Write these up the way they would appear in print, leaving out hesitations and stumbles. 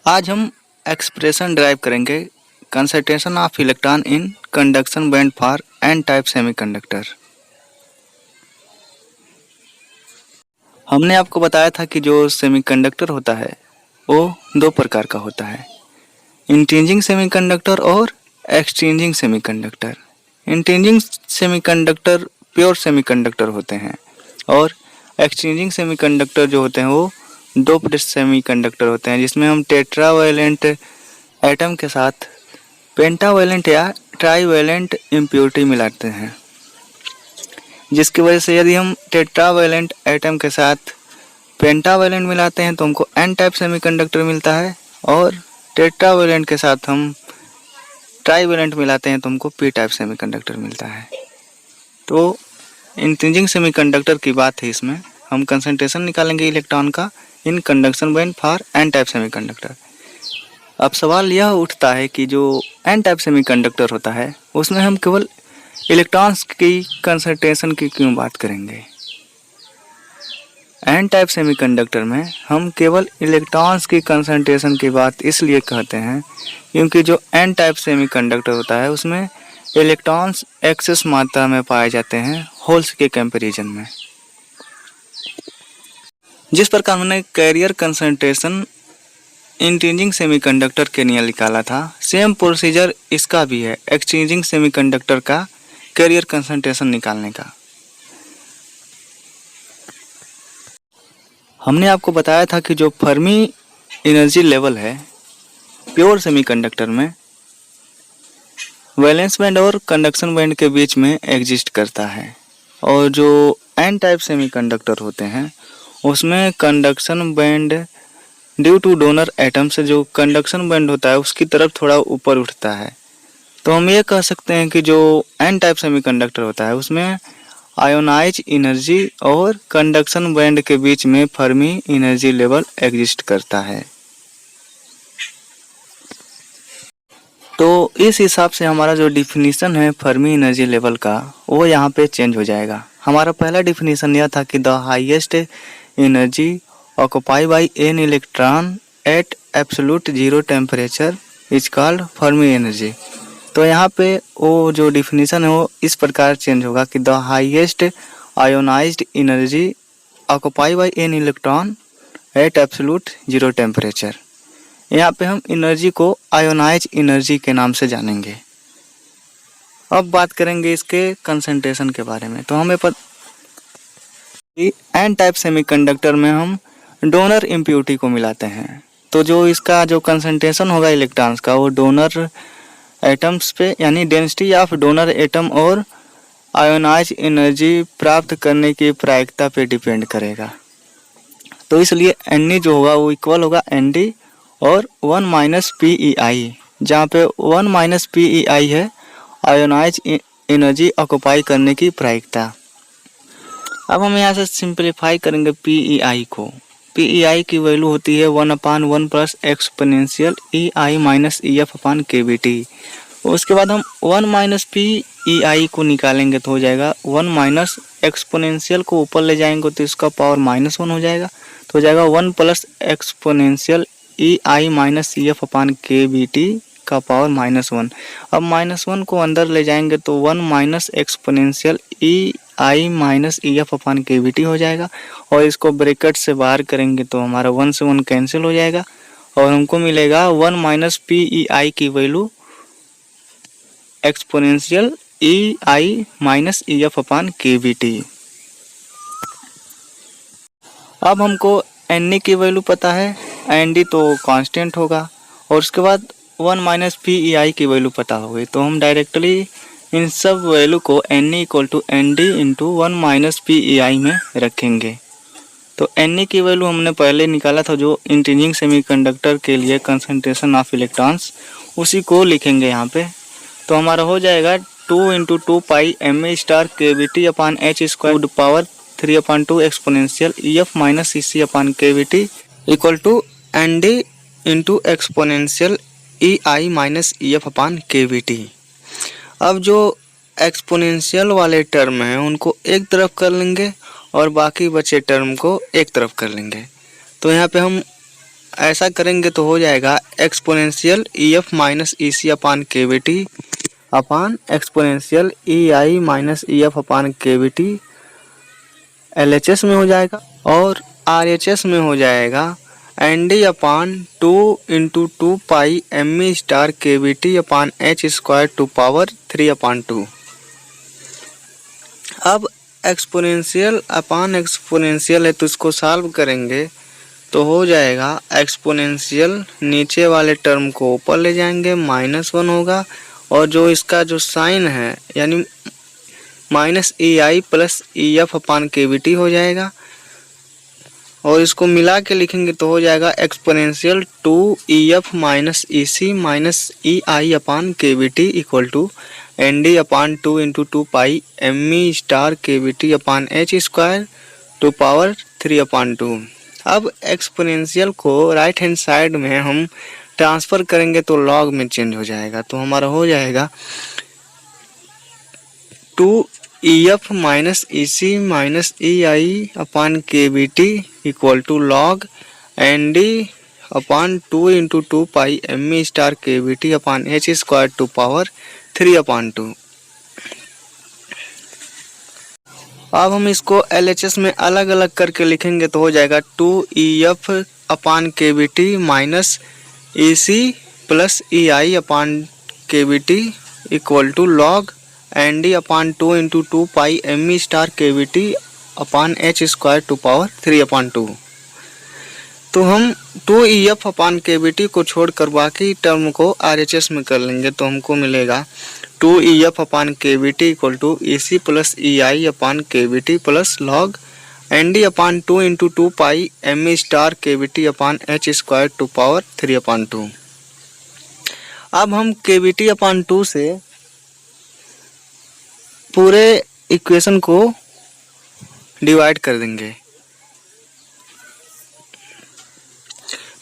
आज हम expression drive करेंगे concentration of electron in conduction band for N type semiconductor. हमने आपको बताया था कि जो सेमीकंडक्टर होता है वो दो प्रकार का होता है, इंट्रिंसिक सेमीकंडक्टर और extrinsic semiconductor. Intrinsic semiconductor pure semiconductor होते हैं और एक्सट्रिंसिक सेमीकंडक्टर जो होते हैं वो डोप्ड सेमीकंडक्टर होते हैं, जिसमें हम टेट्रावैलेंट एटम के साथ पेंटावैलेंट या ट्राईवैलेंट इम्प्योरिटी मिलाते हैं, जिसकी वजह से यदि हम टेट्रावैलेंट एटम के साथ पेंटावैलेंट मिलाते हैं तो हमको एन टाइप सेमीकंडक्टर मिलता है, और टेट्रावैलेंट के साथ हम ट्राईवैलेंट मिलाते हैं तो हमको पी टाइप सेमीकंडक्टर मिलता है। तो इंट्रिंसिक सेमीकंडक्टर की बात है, इसमें हम कंसंट्रेशन निकालेंगे इलेक्ट्रॉन का in conduction band for N type semiconductor. अब सवाल यह उठता है कि जो एन टाइप सेमीकंडक्टर होता है उसमें हम केवल इलेक्ट्रॉन्स की कंसंट्रेशन की क्यों बात करेंगे। एन टाइप सेमीकंडक्टर में हम केवल इलेक्ट्रॉन्स की कंसंट्रेशन की बात इसलिए कहते हैं क्योंकि जो एन टाइप सेमीकंडक्टर होता है उसमें इलेक्ट्रॉन्स एक्सेस मात्रा में पाए जाते हैं होल्स के कंपैरिजन में। जिस प्रकार हमने कैरियर कंसंट्रेशन इंट्रिंसिक सेमीकंडक्टर के लिए निकाला था, सेम प्रोसीजर इसका भी है एक्सट्रिंसिक सेमीकंडक्टर का कैरियर कंसंट्रेशन निकालने का। हमने आपको बताया था कि जो फर्मी एनर्जी लेवल है प्योर सेमीकंडक्टर में वैलेंस बैंड और कंडक्शन बैंड के बीच में एग्जिस्ट करता है, और जो एन टाइप सेमीकंडक्टर होते हैं उसमें conduction band due two donor atom से जो कंडक्शन बैंड होता है उसकी तरफ थोड़ा ऊपर उठता है। तो हम ये कह सकते हैं कि जो एन टाइप सेमीकंडक्टर होता है उसमें आयोनाइज एनर्जी और कंडक्शन बैंड के बीच में फर्मी एनर्जी लेवल एग्जिस्ट करता है। तो इस हिसाब से हमारा जो डिफिनीशन है फर्मी एनर्जी लेवल का वो यहाँ पे चेंज हो जाएगा। हमारा पहला डिफिनीशन यह था कि the highest energy occupy by an electron at absolute zero temperature is called Fermi energy. तो यहाँ पे वो जो डिफिनीशन है वो इस प्रकार चेंज होगा कि the highest ionized energy occupy by an electron at absolute zero temperature. यहाँ पे हम एनर्जी को आयोनाइज एनर्जी के नाम से जानेंगे। अब बात करेंगे इसके कंसंट्रेशन के बारे में। तो हमें एन टाइप सेमीकंडक्टर में हम डोनर इम्प्योरिटी को मिलाते हैं, तो जो इसका जो कंसंट्रेशन होगा इलेक्ट्रॉन्स का वो डोनर एटम्स पे यानी डेंसिटी ऑफ डोनर एटम और आयोनाइज एनर्जी प्राप्त करने की प्रायिकता पे डिपेंड करेगा। तो इसलिए एन जो होगा वो इक्वल होगा एन डी और 1 माइनस पी ई आई, जहाँ पे 1 माइनस पी ई आई है आयोनाइज एनर्जी ऑक्यूपाई करने की प्रायिकता। अब हम यहाँ से सिंप्लीफाई करेंगे पी ई आई को। पी ई आई की वैल्यू होती है 1/1 plus exponential E I minus E F upon K V T. उसके बाद हम 1 माइनस पी ई आई को निकालेंगे तो हो जाएगा 1 माइनस एक्सपोनेंशियल को ऊपर ले जाएंगे तो इसका पावर -1 हो जाएगा, तो हो जाएगा 1 plus exponential E I minus E F upon K V T का पावर -1। अब -1 को अंदर ले जाएंगे तो 1 minus exponential E I minus E F upon K V T हो जाएगा, और इसको ब्रैकेट से बाहर करेंगे तो हमारा 1 से 1 कैंसिल हो जाएगा और हमको मिलेगा 1 माइनस पी ई आई की value exponential E I minus E F upon K V T. अब हमको एन ई की वैल्यू पता है, एन डी तो कांस्टेंट होगा, और उसके बाद 1 माइनस पी ई आई की वैल्यू पता हो गई, तो हम डायरेक्टली इन सब वैल्यू को N E equal to N D into 1 minus P E I में रखेंगे। तो एन ई की वैल्यू हमने पहले निकाला था जो इंट्रिंसिक सेमीकंडक्टर के लिए कंसंट्रेशन ऑफ इलेक्ट्रॉन्स, उसी को लिखेंगे यहाँ पे। तो हमारा हो जाएगा 2 into 2 pi M A star K V T upon H square power 3/2 exponential E F minus E C upon K V T equal to N D into exponential E I minus E F upon K V T. अब जो exponential वाले term हैं उनको एक तरफ कर लेंगे और बाकी बचे टर्म को एक तरफ कर लेंगे। तो यहाँ पे हम ऐसा करेंगे तो हो जाएगा exponential E F minus E C upon K V T upon exponential E I minus E F upon K V T L H S में हो जाएगा, और आर एच एस में हो जाएगा N D upon 2 into 2 pi M E star K V T upon H square to power 3 अपान 2। अब exponential अपान exponential है तो इसको सॉल्व करेंगे तो हो जाएगा एक्सपोनेंशियल नीचे वाले टर्म को ऊपर ले जाएंगे, -1 होगा, और जो इसका जो साइन है यानी माइनस ई आई प्लस ई F upon K V T हो जाएगा, और इसको मिला के लिखेंगे तो हो जाएगा exponential 2 E F minus E C minus E I upon K V T equal to N D upon 2 into 2 pi M E star K V T upon H square to power 3 अपान 2। अब exponential को right hand side में हम transfer करेंगे तो log में change हो जाएगा, तो हमारा हो जाएगा 2 E F minus E C minus E I upon K V T equal to log N D upon 2 into 2 pi M E star K V T upon H square to power 3 अपान 2। अब हम इसको L H S में अलग अलग करके लिखेंगे तो हो जाएगा 2 E F upon K V T minus E C plus E I upon K V T equal to log N D upon 2 into 2 pi M E star K V T upon H square to power 3 अपान 2। तो हम 2 E F upon K V T को छोड़कर बाकी term को R H S में कर लेंगे तो हमको मिलेगा 2 E F upon K V T equal to E C plus E I upon K V T plus log N D upon 2 into 2 pi M E star K V T upon H square to power 3 अपान 2। अब हम के V T upon 2 से पूरे equation को divide कर देंगे,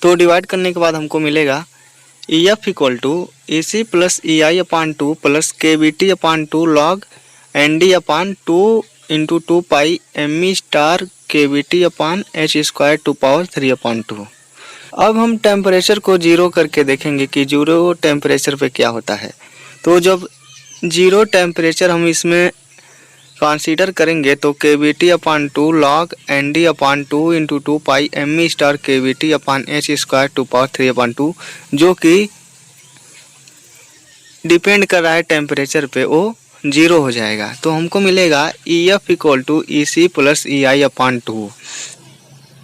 तो divide करने के बाद हमको मिलेगा E F equal to E C plus E I upon 2 plus K V T upon 2 log N D upon 2 into 2 pi M E star K V T upon H square to power 3 अपान 2। अब हम temperature को zero करके देखेंगे कि zero temperature पे क्या होता है। तो जब जीरो टेम्परेचर हम इसमें कंसीडर करेंगे तो K V T upon 2 log N D upon 2 into 2 pi M E star K V T upon H square to power 3 अपान 2 जो कि डिपेंड कर रहा है टेम्परेचर पे, वो जीरो हो जाएगा। तो हमको मिलेगा E F equal to E C plus E I upon 2।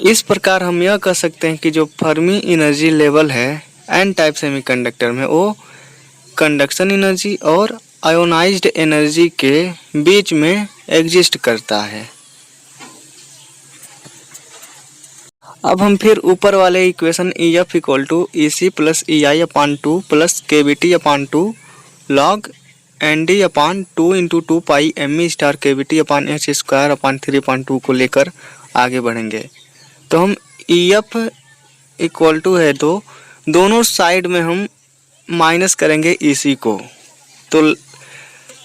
इस प्रकार हम यह कह सकते हैं कि जो फर्मी एनर्जी लेवल है एन टाइप सेमीकंडक्टर में वो कंडक्शन एनर्जी और आयोनाइज्ड एनर्जी के बीच में एग्जिस्ट करता है। अब हम फिर ऊपर वाले equation E F equal to E C plus E I upon 2 plus K V T upon 2 log N D upon 2 into 2 pi M E star K V T upon H square upon 3 अपान 2 को लेकर आगे बढ़ेंगे। तो हम ई F equal to है तो दोनों side में हम माइनस करेंगे ई सी को, तो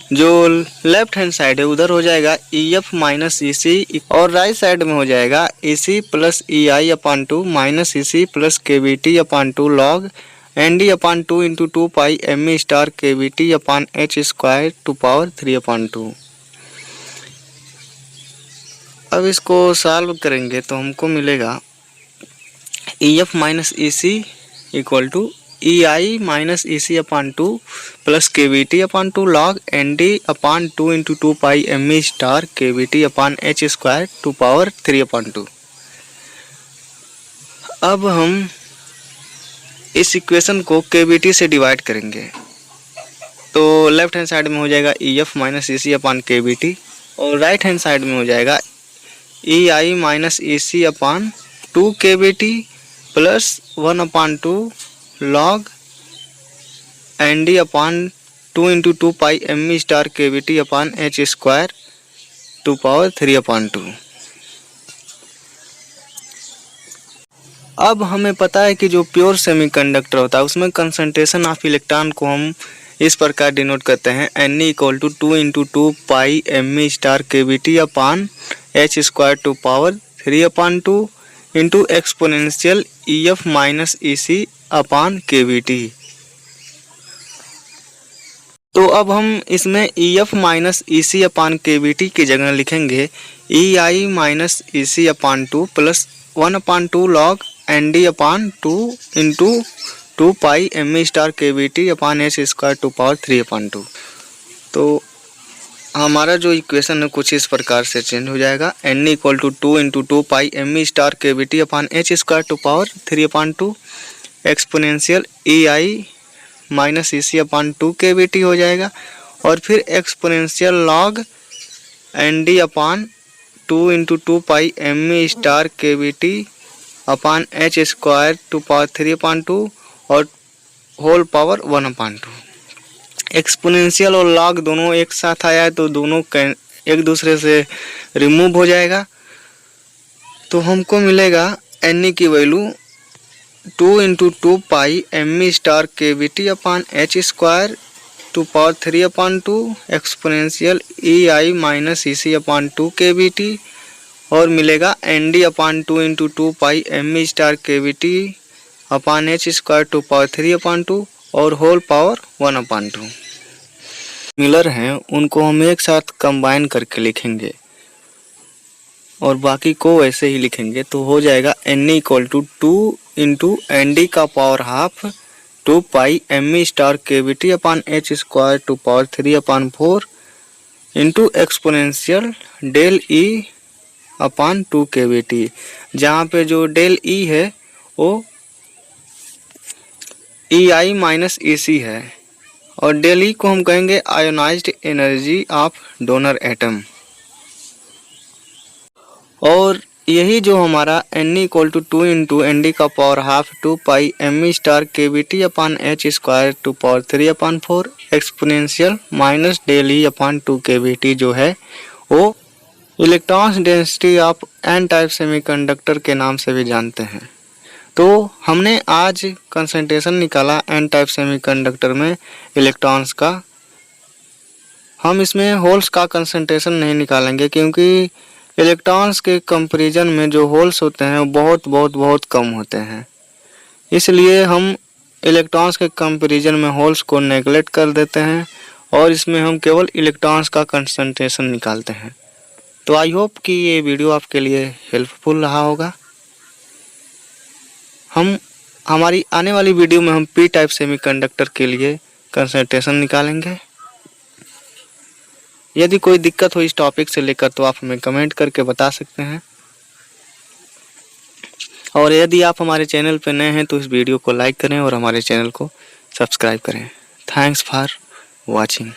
जो लेफ्ट हैंड साइड है उधर हो जाएगा ई एफ माइनस ई सी, और राइट साइड में हो जाएगा E C plus E I upon 2 minus E C plus K V T upon 2 log N D upon 2 into 2 pi M E star K V T upon H square to power 3 अपान 2। अब इसको solve करेंगे तो हमको मिलेगा E F minus E C equal to E I minus E C upon 2 plus K V T upon 2 log N D upon 2 into 2 pi M E star K V T upon H square to power 3 अपान 2। अब हम इस equation को के V T से divide करेंगे तो left hand side में हो जाएगा ई F minus E C upon K V T, और राइट हैंड साइड में हो जाएगा ई I minus E C upon 2 K V T plus 1 upon 2 log N D upon 2 into 2 pi M E star K V T upon H square to power 3 अपान 2। अब हमें पता है कि जो प्योर सेमीकंडक्टर होता है उसमें कंसंट्रेशन ऑफ इलेक्ट्रॉन को हम इस प्रकार डिनोट करते हैं N equal to 2 into 2 pi M E star K V T upon H square to power 3 upon 2, into exponential EF minus EC upon KVT। तो अब हम इसमें EF minus EC upon KVT की जगह लिखेंगे EI minus EC upon 2 plus 1/2 log ND upon 2 into 2 pi ME star KVT upon H square to power 3/2। तो हमारा जो इक्वेशन है कुछ इस प्रकार से चेंज हो जाएगा। N equal to 2 into 2 pi ME star KVT upon H square to power 3/2 exponential EI minus EC upon 2 KVT हो जाएगा, और फिर exponential log ND upon 2 into 2 pi ME star KVT upon H square to power 3/2 और whole power 1/2। Exponential और log दोनों एक साथ आया है तो दोनों एक दूसरे से रिमूव हो जाएगा। तो हमको मिलेगा N की value 2 into 2 pi ME star KVT upon H square to power 3/2 exponential EI minus EC upon 2 KVT, और मिलेगा ND upon 2 into 2 pi ME star KVT upon H square to power 3/2 और whole power 1/2। Miller हैं उनको हम एक साथ combine करके लिखेंगे और बाकी को वैसे ही लिखेंगे। तो हो जाएगा N equal to 2 into ND का power half 2 pi ME star KVT upon H square to power 3/4 into exponential del E upon 2 KVT, जहाँ पे जो डेल E है वो EI माइनस EC है और डेल E को हम कहेंगे ionized energy of donor atom. और यही जो हमारा N equal to 2 into ND का power half 2 pi ME star KVT upon H square to power 3/4 exponential minus del E upon 2 KVT जो है वो electrons density of N type semiconductor के नाम से भी जानते हैं। तो हमने आज कंसंट्रेशन निकाला N टाइप सेमीकंडक्टर में इलेक्ट्रॉन्स का। हम इसमें होल्स का कंसंट्रेशन नहीं निकालेंगे क्योंकि इलेक्ट्रॉन्स के कंपैरिजन में जो होल्स होते हैं वो बहुत कम होते हैं, इसलिए हम इलेक्ट्रॉन्स के कंपैरिजन में होल्स को नेगलेक्ट कर देते हैं और इसमें हम केवल इलेक्ट्रॉन्स का कंसंट्रेशन निकालते हैं। तो आई होप कि ये वीडियो आपके लिए हेल्पफुल रहा होगा। हमारी आने वाली वीडियो में हम P टाइप सेमीकंडक्टर के लिए कंसंट्रेशन निकालेंगे। यदि कोई दिक्कत हो इस टॉपिक से लेकर तो आप हमें कमेंट करके बता सकते हैं, और यदि आप हमारे चैनल पर नए हैं तो इस वीडियो को लाइक करें और हमारे चैनल को सब्सक्राइब करें। Thanks for watching.